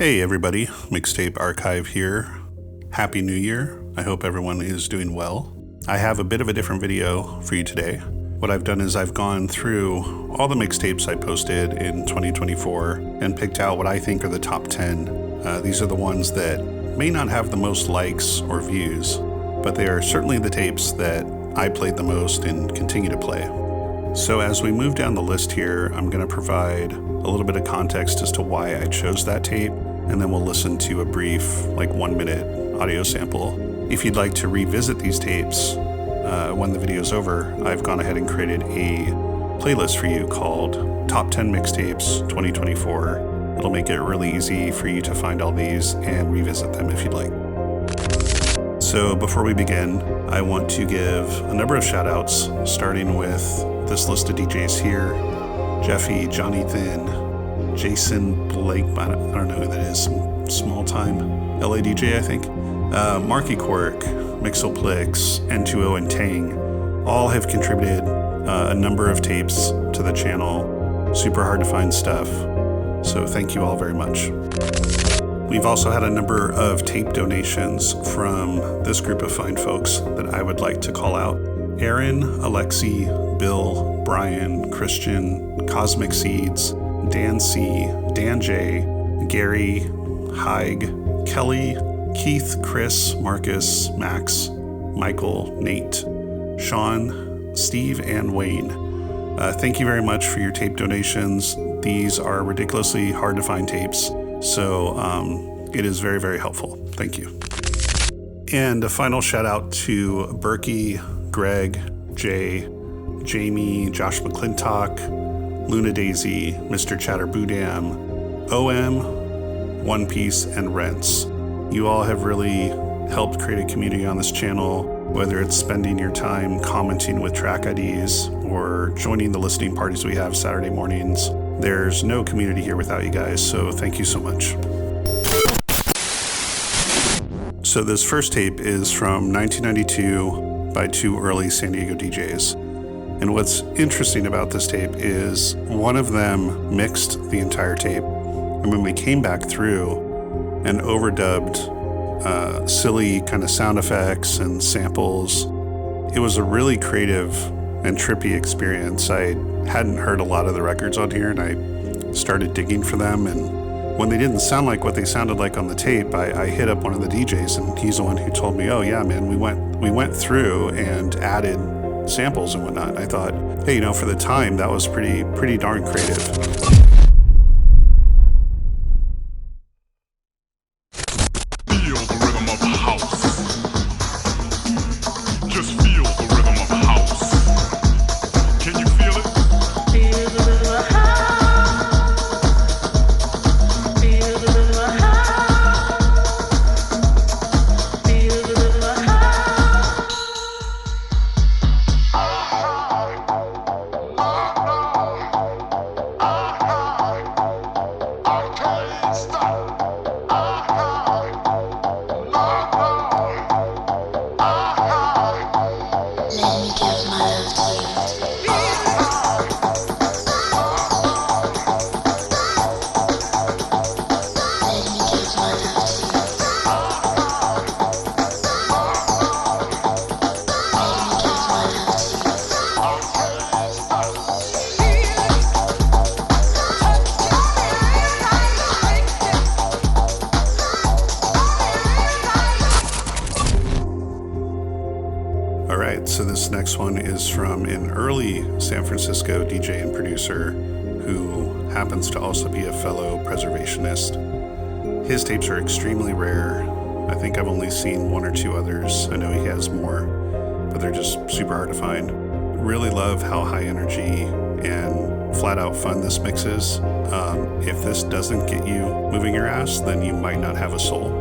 Hey everybody, Mixtape Archive here. Happy New Year. I hope everyone is doing well. I have a bit of a different video for you today. What I've done is I've gone through all the mixtapes I posted in 2024 and picked out what I think are the top 10. These are the ones that may not have the most likes or views, but they are certainly the tapes that I played the most and continue to play. So as we move down the list here, I'm going to provide a little bit of context as to why I chose that tape, and then we'll listen to a brief, 1 minute audio sample. If you'd like to revisit these tapes when the video's over, I've gone ahead and created a playlist for you called Top 10 Mixtapes 2024. It'll make it really easy for you to find all these and revisit them if you'd like. So before we begin, I want to give a number of shout outs, starting with this list of DJs here: Jeffy, Johnny Thin, Jason Blake, I don't know who that is, some small time LA DJ, I think. Marky Quirk, Mixelplix, N2O, and Tang all have contributed a number of tapes to the channel. Super hard to find stuff, so thank you all very much. We've also had a number of tape donations from this group of fine folks that I would like to call out: Aaron, Alexi, Bill, Brian, Christian, Cosmic Seeds, Dan C, Dan J, Gary, Haig, Kelly, Keith, Chris, Marcus, Max, Michael, Nate, Sean, Steve, and Wayne. Thank you very much for your tape donations. These are ridiculously hard to find tapes, so it is very, very helpful. Thank you. And a final shout out to Berkey, Greg, Jay, Jamie, Josh McClintock, Luna Daisy, Mr. Chatterboodam, OM, One Piece, and Rents. You all have really helped create a community on this channel, whether it's spending your time commenting with track IDs or joining the listening parties we have Saturday mornings. There's no community here without you guys, so thank you so much. So this first tape is from 1992 by two early San Diego DJs. And what's interesting about this tape is one of them mixed the entire tape, and when we came back through and overdubbed silly kind of sound effects and samples, it was a really creative and trippy experience. I hadn't heard a lot of the records on here, and I started digging for them, and when they didn't sound like what they sounded like on the tape, I hit up one of the DJs, and he's the one who told me, oh yeah, man, we went through and added samples and whatnot. And I thought, hey, for the time, that was pretty darn creative. So this next one is from an early San Francisco DJ and producer who happens to also be a fellow preservationist. His tapes are extremely rare. I think I've only seen one or two others. I know he has more, but they're just super hard to find. Really love how high energy and flat out fun this mix is. If this doesn't get you moving your ass, then you might not have a soul.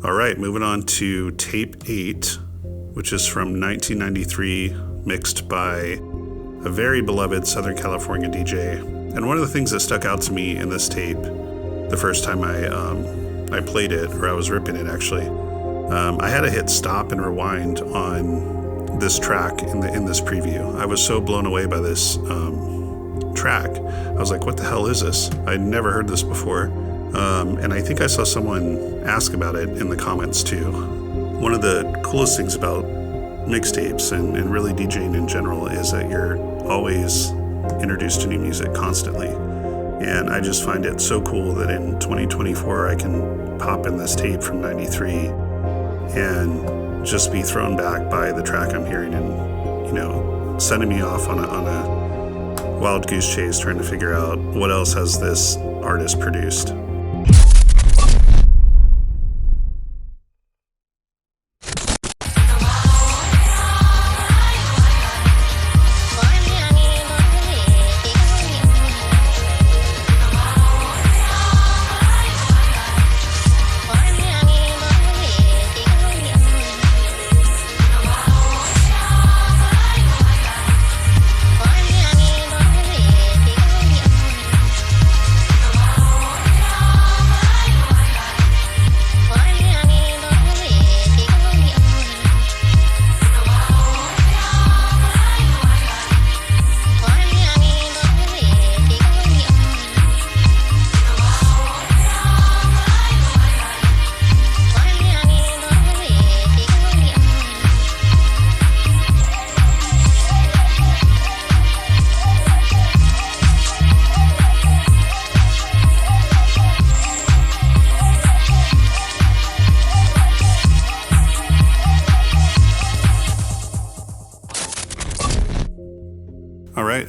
All right, moving on to tape 8, which is from 1993, mixed by a very beloved Southern California DJ. And one of the things that stuck out to me in this tape, the first time I played it, or I was ripping it actually, I had to hit stop and rewind on this track in this preview. I was so blown away by this track. I was like, what the hell is this? I'd never heard this before. And I think I saw someone ask about it in the comments too. One of the coolest things about mixtapes and really DJing in general is that you're always introduced to new music constantly. And I just find it so cool that in 2024 I can pop in this tape from 93 and just be thrown back by the track I'm hearing and, you know, sending me off on a wild goose chase trying to figure out what else has this artist produced.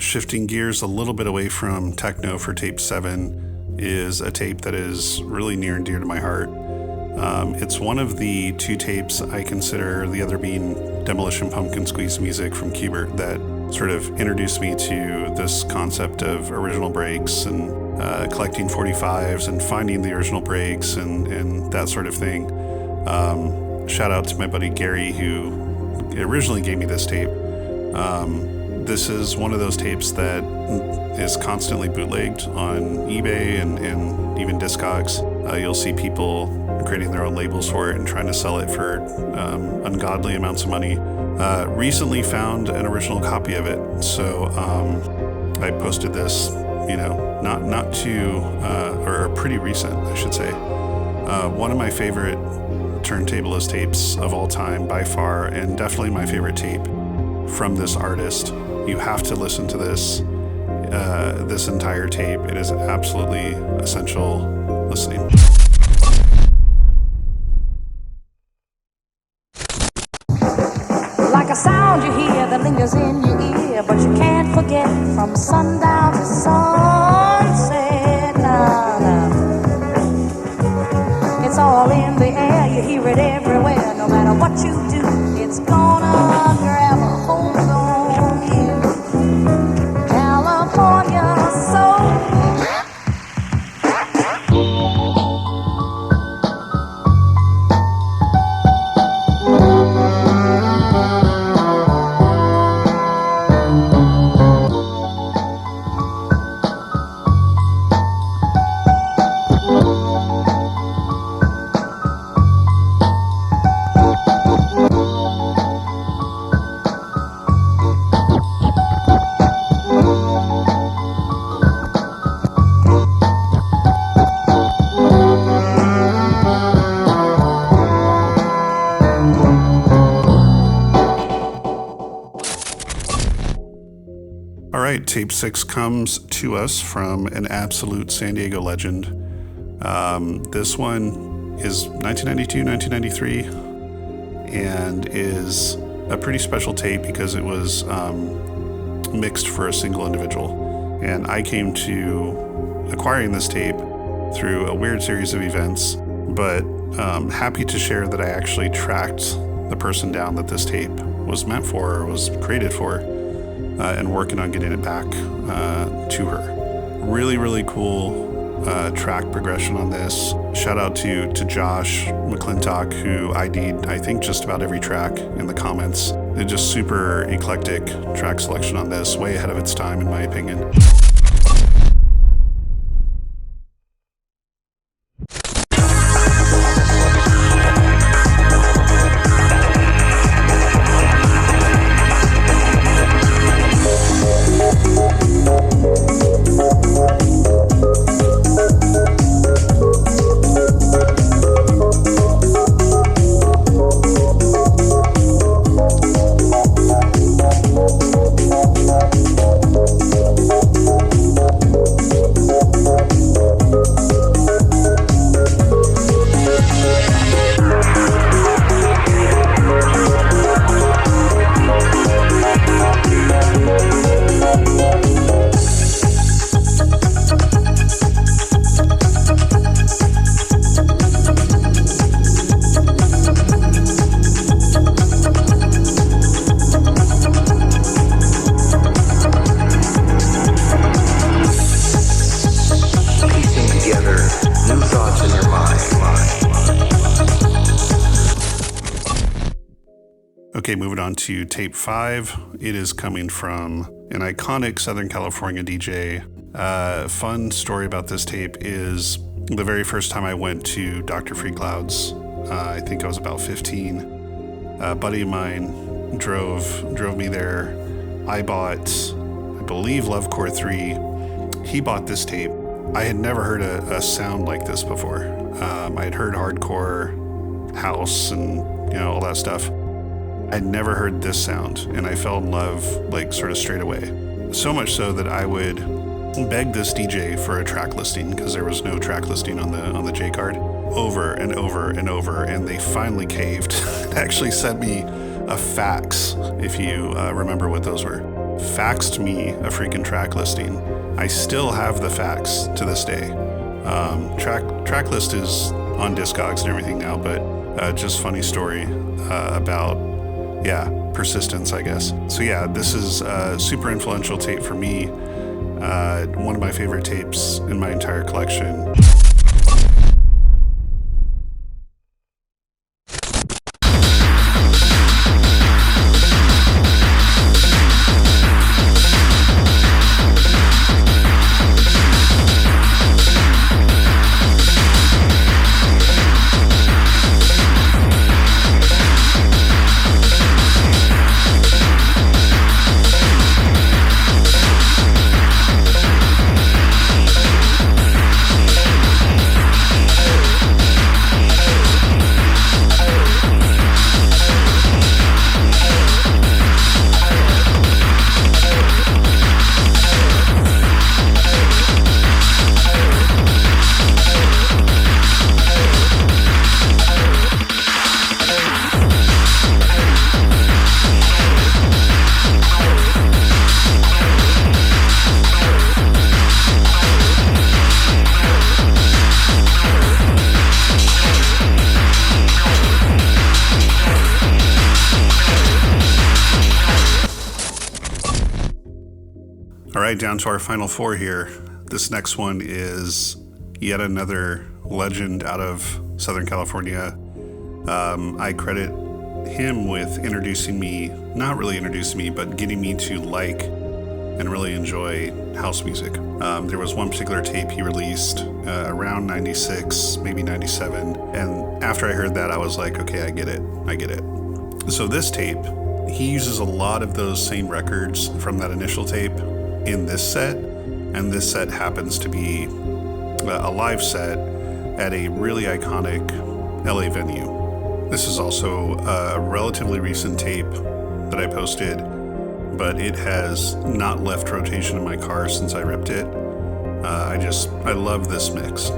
Shifting gears a little bit away from techno for tape 7 is a tape that is really near and dear to my heart. It's one of the 2 tapes I consider, the other being Demolition Pumpkin Squeeze music from Qbert, that sort of introduced me to this concept of original breaks and collecting 45s and finding the original breaks and that sort of thing. Shout out to my buddy Gary, who originally gave me this tape. This is one of those tapes that is constantly bootlegged on eBay and even Discogs. You'll see people creating their own labels for it and trying to sell it for ungodly amounts of money. Recently found an original copy of it, so I posted this, you know, not too, or pretty recent, I should say. One of my favorite turntablist tapes of all time by far, and definitely my favorite tape from this artist. You have to listen to this entire tape. It is absolutely essential listening. Like a sound you hear that lingers in your ear, but you can't forget from sundown to sunset. Nah, nah. It's all in the air, you hear it everywhere. No matter what you do, it's gonna grab a hold on you. California soul. Tape 6 comes to us from an absolute San Diego legend. This one is 1992, 1993, and is a pretty special tape because it was mixed for a single individual. And I came to acquiring this tape through a weird series of events, but happy to share that I actually tracked the person down that this tape was meant for, or was created for, and working on getting it back to her. Really, really cool track progression on this. Shout out to Josh McClintock, who ID'd, I think, just about every track in the comments. It's just super eclectic track selection on this, way ahead of its time, in my opinion. Okay, moving on to tape 5. It is coming from an iconic Southern California DJ. Fun story about this tape is the very first time I went to Dr. Freecloud's, I think I was about 15. A buddy of mine drove me there. I bought, I believe, Lovecore 3. He bought this tape. I had never heard a sound like this before. I had heard hardcore, house, and all that stuff. I'd never heard this sound, and I fell in love like sort of straight away. So much so that I would beg this DJ for a track listing, because there was no track listing on the J card, over and over and over, and they finally caved. Actually sent me a fax, if you remember what those were. Faxed me a freaking track listing. I still have the fax to this day. Track list is on Discogs and everything now, but just funny story about persistence, I guess. So yeah, this is a super influential tape for me. One of my favorite tapes in my entire collection. All right, down to our final 4 here. This next one is yet another legend out of Southern California. I credit him with not really introducing me, but getting me to like and really enjoy house music. There was one particular tape he released around 96, maybe 97. And after I heard that, I was like, okay, I get it. So this tape, he uses a lot of those same records from that initial tape in this set. And this set happens to be a live set at a really iconic LA venue. This is also a relatively recent tape that I posted, but it has not left rotation in my car since I ripped it. I love this mix.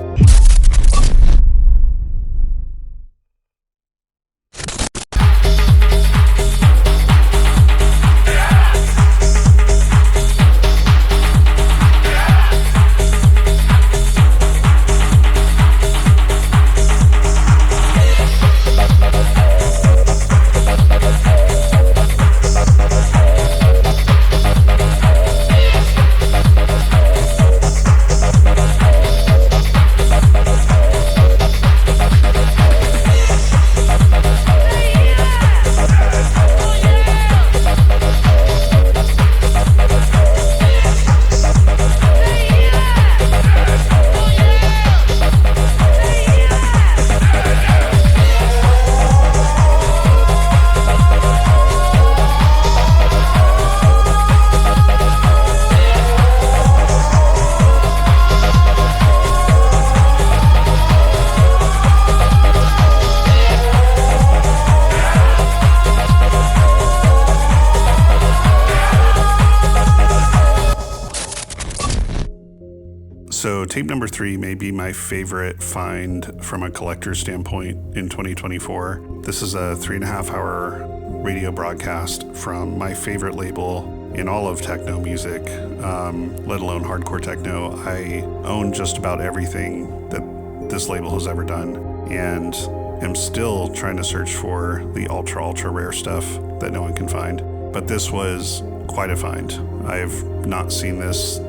Tape number 3 may be my favorite find from a collector standpoint in 2024. This is a 3.5-hour radio broadcast from my favorite label in all of techno music, let alone hardcore techno. I own just about everything that this label has ever done, and am still trying to search for the ultra rare stuff that no one can find. But this was quite a find. I've not seen this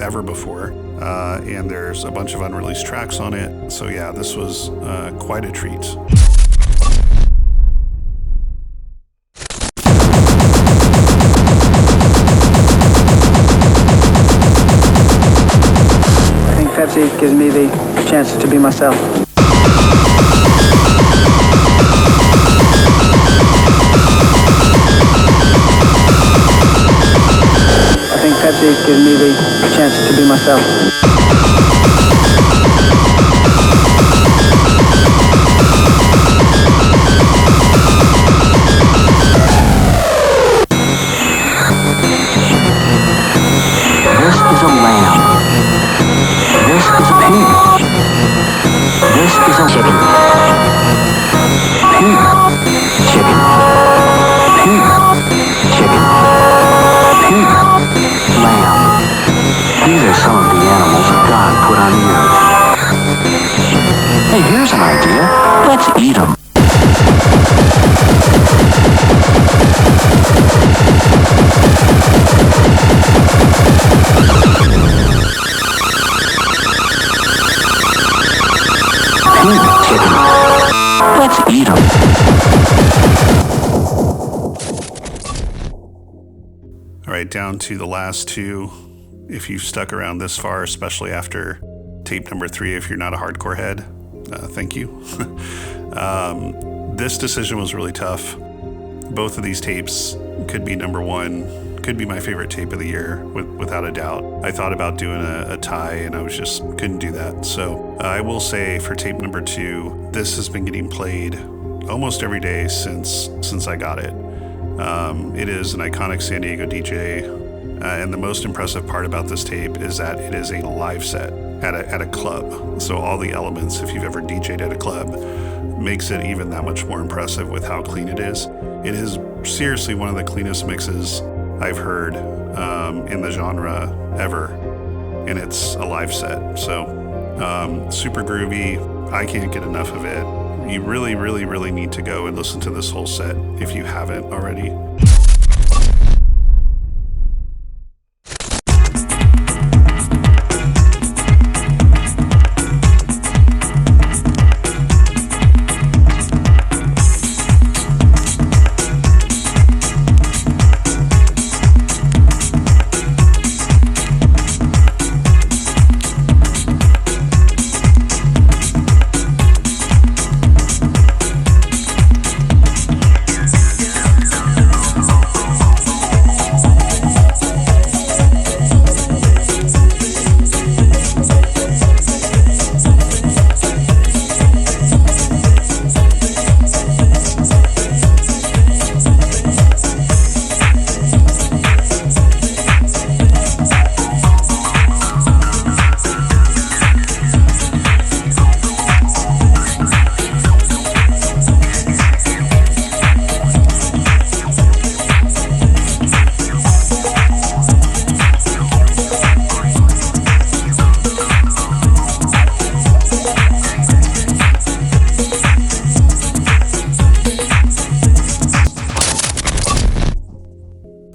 ever before, and there's a bunch of unreleased tracks on it. So yeah, this was quite a treat. Pepsi gives me the chance to be myself. I think Pepsi gives me the chance to be myself. This is a lamb. This is a pig. This is a chicken. Pig. Chicken. Pig. Chicken. Pig. Lamb. These are some of the animals that God put on the earth. Hey, here's an idea. Let's eat them. Let's eat them. All right, down to the last two. If you've stuck around this far, especially after tape number 3, if you're not a hardcore head, thank you. This decision was really tough. Both of these tapes could be number 1, could be my favorite tape of the year, without a doubt. I thought about doing a tie, and I just couldn't do that. So I will say for tape number 2, this has been getting played almost every day since I got it. It is an iconic San Diego DJ, and the most impressive part about this tape is that it is a live set at a club. So all the elements, if you've ever DJ'd at a club, makes it even that much more impressive with how clean it is. It is seriously one of the cleanest mixes I've heard in the genre ever, and it's a live set. So super groovy. I can't get enough of it. You really, really, really need to go and listen to this whole set if you haven't already.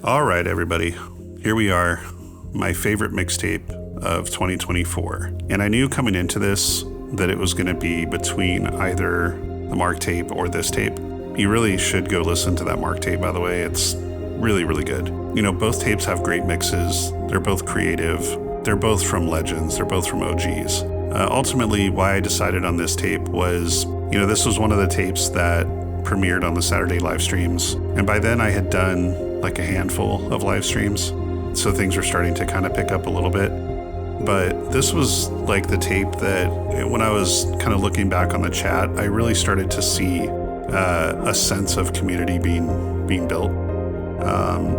All right, everybody, here we are, my favorite mixtape of 2024. And I knew coming into this that it was going to be between either the Mark tape or this tape. You really should go listen to that Mark tape, by the way. It's really, really good. You know, both tapes have great mixes. They're both creative. They're both from legends. They're both from OGs. Ultimately, why I decided on this tape was, you know, this was one of the tapes that premiered on the Saturday live streams. And by then I had done like a handful of live streams, so things were starting to kind of pick up a little bit. But this was like the tape that when I was kind of looking back on the chat, I really started to see a sense of community being built.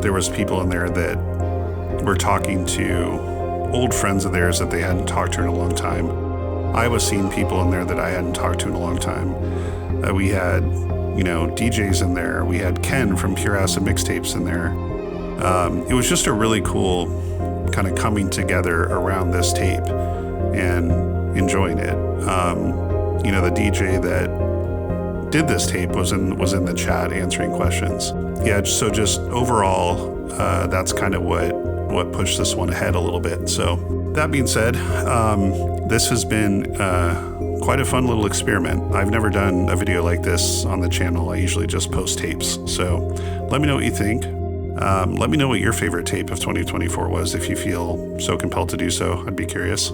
There was people in there that were talking to old friends of theirs that they hadn't talked to in a long time. I was seeing people in there that I hadn't talked to in a long time. We had, DJs in there. We had Ken from Pure Acid Mixtapes in there. It was just a really cool kind of coming together around this tape and enjoying it. The DJ that did this tape was in the chat answering questions. Yeah, so just overall, that's kind of what pushed this one ahead a little bit. So that being said, this has been quite a fun little experiment. I've never done a video like this on the channel. I usually just post tapes. So let me know what you think. Let me know what your favorite tape of 2024 was if you feel so compelled to do so. I'd be curious.